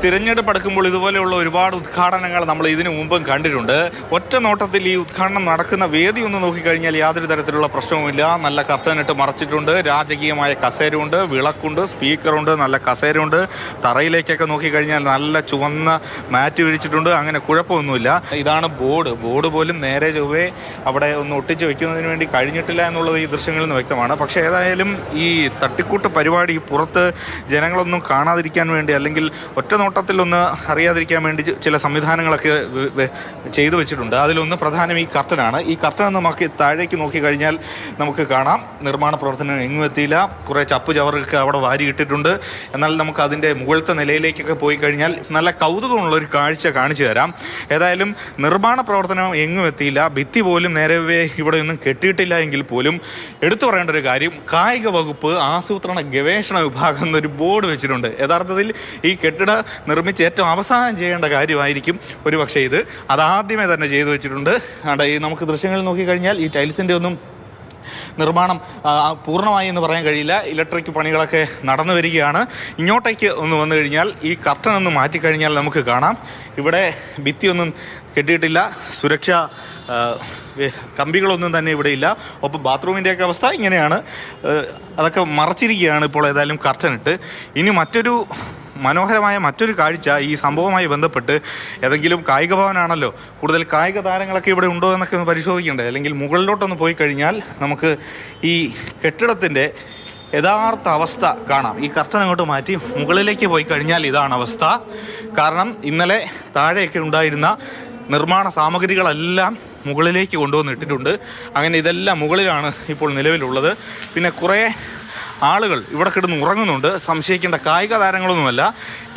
തിരഞ്ഞെടുപ്പ് അടുക്കുമ്പോൾ ഇതുപോലെയുള്ള ഒരുപാട് ഉദ്ഘാടനങ്ങൾ നമ്മൾ ഇതിനു മുമ്പും കണ്ടിട്ടുണ്ട്. ഒറ്റ നോട്ടത്തിൽ ഈ ഉദ്ഘാടനം നടക്കുന്ന വേദി ഒന്ന് നോക്കിക്കഴിഞ്ഞാൽ യാതൊരു തരത്തിലുള്ള പ്രശ്നവുമില്ല. നല്ല കർട്ടനിട്ട് മറച്ചിട്ടുണ്ട്, രാജകീയമായ കസേരയുണ്ട്, വിളക്കുണ്ട്, സ്പീക്കറുണ്ട്, നല്ല കസേരയുണ്ട്. തറയിലേക്കൊക്കെ നോക്കിക്കഴിഞ്ഞാൽ നല്ല ചുവന്ന മാറ്റ് വിരിച്ചിട്ടുണ്ട്. അങ്ങനെ കുഴപ്പമൊന്നുമില്ല. ഇതാണ് ബോർഡ് പോലും നേരെ ചൊവ്വേ അവിടെ ഒന്ന് ഒട്ടിച്ച് വെക്കുന്നതിന് വേണ്ടി കഴിഞ്ഞിട്ടില്ല എന്നുള്ളത് ഈ ദൃശ്യങ്ങളിൽ നിന്ന് വ്യക്തമാണ്. പക്ഷേ ഏതായാലും ഈ തട്ടിക്കൂട്ട് പരിപാടി പുറത്ത് ജനങ്ങളൊന്നും കാണാതിരിക്കാൻ വേണ്ടി, അല്ലെങ്കിൽ ഒറ്റ നോട്ടത്തിലൊന്ന് അറിയാതിരിക്കാൻ വേണ്ടി ചില സംവിധാനങ്ങളൊക്കെ ചെയ്തു വെച്ചിട്ടുണ്ട്. അതിലൊന്ന് പ്രധാനം ഈ കർട്ടനാണ്. ഈ കർട്ടൻ നമുക്ക് താഴേക്ക് നോക്കിക്കഴിഞ്ഞാൽ നമുക്ക് കാണാം നിർമ്മാണ പ്രവർത്തനം എങ്ങും എത്തിയില്ല. കുറേ ചപ്പ് ചവറൊക്കെ അവിടെ വാരി ഇട്ടിട്ടുണ്ട്. എന്നാൽ നമുക്ക് അതിൻ്റെ മുകളിലത്തെ നിലയിലേക്കൊക്കെ പോയി കഴിഞ്ഞാൽ നല്ല കൗതുകമുള്ളൊരു കാഴ്ച കാണിച്ചു തരാം. ഏതായാലും നിർമ്മാണ പ്രവർത്തനം എങ്ങും എത്തിയില്ല. ഭിത്തി പോലും നേരവേ ഇവിടെ ഒന്നും കെട്ടിയിട്ടില്ല എങ്കിൽ പോലും എടുത്തു പറയേണ്ട ഒരു കാര്യം, കായിക വകുപ്പ് ആസൂത്രണ ഗവേഷണ വിഭാഗം എന്നൊരു ബോർഡ് വെച്ചിട്ടുണ്ട്. യഥാർത്ഥത്തിൽ ഈ കെട്ടിട നിർമ്മിച്ച് ഏറ്റവും അവസാനം ചെയ്യേണ്ട കാര്യമായിരിക്കും ഒരുപക്ഷെ ഇത്. അതാദ്യമേ തന്നെ ചെയ്തു വെച്ചിട്ടുണ്ട്. ഈ നമുക്ക് ദൃശ്യങ്ങളിൽ നോക്കിക്കഴിഞ്ഞാൽ ഈ ടൈൽസിൻ്റെ ഒന്നും നിർമ്മാണം പൂർണ്ണമായി എന്ന് പറയാൻ കഴിയില്ല. ഇലക്ട്രിക് പണികളൊക്കെ നടന്നു വരികയാണ്. ഇങ്ങോട്ടേക്ക് ഒന്ന് വന്നു കഴിഞ്ഞാൽ ഈ കർട്ടൻ ഒന്ന് മാറ്റിക്കഴിഞ്ഞാൽ നമുക്ക് കാണാം ഇവിടെ ഭിത്തിയൊന്നും കെട്ടിയിട്ടില്ല. സുരക്ഷാ കമ്പികളൊന്നും തന്നെ ഇവിടെ ഇല്ല. ഒപ്പം ബാത്റൂമിൻ്റെയൊക്കെ അവസ്ഥ ഇങ്ങനെയാണ്. അതൊക്കെ മറച്ചിരിക്കുകയാണ് ഇപ്പോൾ ഏതായാലും കർട്ടൻ ഇട്ട്. ഇനി മനോഹരമായ മറ്റൊരു കാഴ്ച ഈ സംഭവവുമായി ബന്ധപ്പെട്ട്, ഏതെങ്കിലും കായിക ഭവനാണല്ലോ, കൂടുതൽ കായിക താരങ്ങളൊക്കെ ഇവിടെ ഉണ്ടോ എന്നൊക്കെ ഒന്ന് പരിശോധിക്കേണ്ടത്. അല്ലെങ്കിൽ മുകളിലോട്ടൊന്ന് പോയി കഴിഞ്ഞാൽ നമുക്ക് ഈ കെട്ടിടത്തിൻ്റെ യഥാർത്ഥ അവസ്ഥ കാണാം. ഈ കർട്ടൻ അങ്ങോട്ട് മാറ്റി മുകളിലേക്ക് പോയി കഴിഞ്ഞാൽ ഇതാണ് അവസ്ഥ. കാരണം ഇന്നലെ താഴെയൊക്കെ ഉണ്ടായിരുന്ന നിർമ്മാണ സാമഗ്രികളെല്ലാം മുകളിലേക്ക് കൊണ്ടുവന്നിട്ടിട്ടുണ്ട്. അങ്ങനെ ഇതെല്ലാം മുകളിലാണ് ഇപ്പോൾ നിലവിലുള്ളത്. പിന്നെ കുറേ ആളുകൾ ഇവിടെ കിടന്ന് ഉറങ്ങുന്നുണ്ട്. സംശയിക്കേണ്ട കായിക താരങ്ങളൊന്നുമല്ല.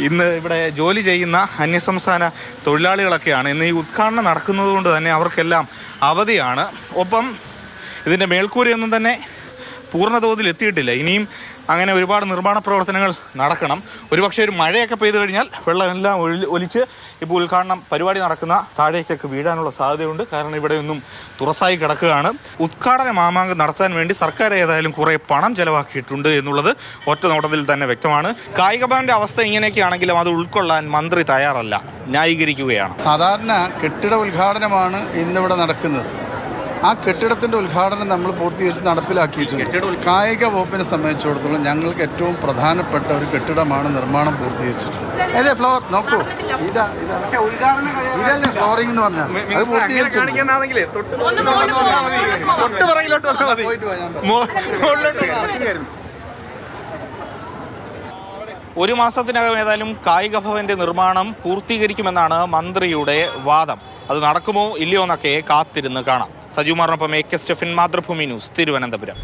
ഇന്ന് ഇവിടെ ജോലി ചെയ്യുന്ന അന്യസംസ്ഥാന തൊഴിലാളികളൊക്കെയാണ്. ഇന്ന് ഈ ഉദ്ഘാടനം നടക്കുന്നത് കൊണ്ട് തന്നെ അവർക്കെല്ലാം അവധിയാണ്. ഒപ്പം ഇതിൻ്റെ മേൽക്കൂരയൊന്നും തന്നെ പൂർണ്ണതോതിൽ എത്തിയിട്ടില്ല. ഇനിയും അങ്ങനെ ഒരുപാട് നിർമ്മാണ പ്രവർത്തനങ്ങൾ നടക്കണം. ഒരുപക്ഷെ ഒരു മഴയൊക്കെ പെയ്തു കഴിഞ്ഞാൽ വെള്ളമെല്ലാം ഒലിച്ച് ഇപ്പോൾ ഉദ്ഘാടനം പരിപാടി നടക്കുന്ന താഴേക്കൊക്കെ വീഴാനുള്ള സാധ്യതയുണ്ട്. കാരണം ഇവിടെയൊന്നും തുറസായി കിടക്കുകയാണ്. ഉദ്ഘാടന മാമാങ്കം നടത്താൻ വേണ്ടി സർക്കാർ ഏതായാലും കുറേ പണം ചെലവാക്കിയിട്ടുണ്ട് എന്നുള്ളത് ഒറ്റ നോട്ടത്തിൽ തന്നെ വ്യക്തമാണ്. കായിക ഭവൻ്റെ അവസ്ഥ ഇങ്ങനെയൊക്കെയാണെങ്കിലും അത് ഉൾക്കൊള്ളാൻ മന്ത്രി തയ്യാറല്ല, ന്യായീകരിക്കുകയാണ്. സാധാരണ കെട്ടിട ഉദ്ഘാടനമാണ് ഇന്നിവിടെ നടക്കുന്നത്. ആ കെട്ടിടത്തിൻ്റെ ഉദ്ഘാടനം നമ്മൾ പൂർത്തീകരിച്ച് നടപ്പിലാക്കിയിട്ടുണ്ട്. കായിക വകുപ്പിനെ സംബന്ധിച്ചിടത്തോളം ഞങ്ങൾക്ക് ഏറ്റവും പ്രധാനപ്പെട്ട ഒരു കെട്ടിടമാണ് നിർമ്മാണം പൂർത്തീകരിച്ചിട്ടുള്ളത്. അതെ, ഫ്ലോർ നോക്കൂ, ഇതല്ലേ ഫ്ലോറിംഗ് എന്ന് പറഞ്ഞാൽ അത് പൂർത്തീകരിച്ചിട്ടുണ്ട്. ഒരു മാസത്തിനകം ഏതായാലും കായിക ഭവന്റെ നിർമ്മാണം പൂർത്തീകരിക്കുമെന്നാണ് മന്ത്രിയുടെ വാദം. അത് നടക്കുമോ ഇല്ലയോ എന്നൊക്കെ കാത്തിരുന്ന് കാണാം. സജീവ് മാറിനൊപ്പം AK സ്റ്റെഫിൻ, മാതൃഭൂമി ന്യൂസ്, തിരുവനന്തപുരം.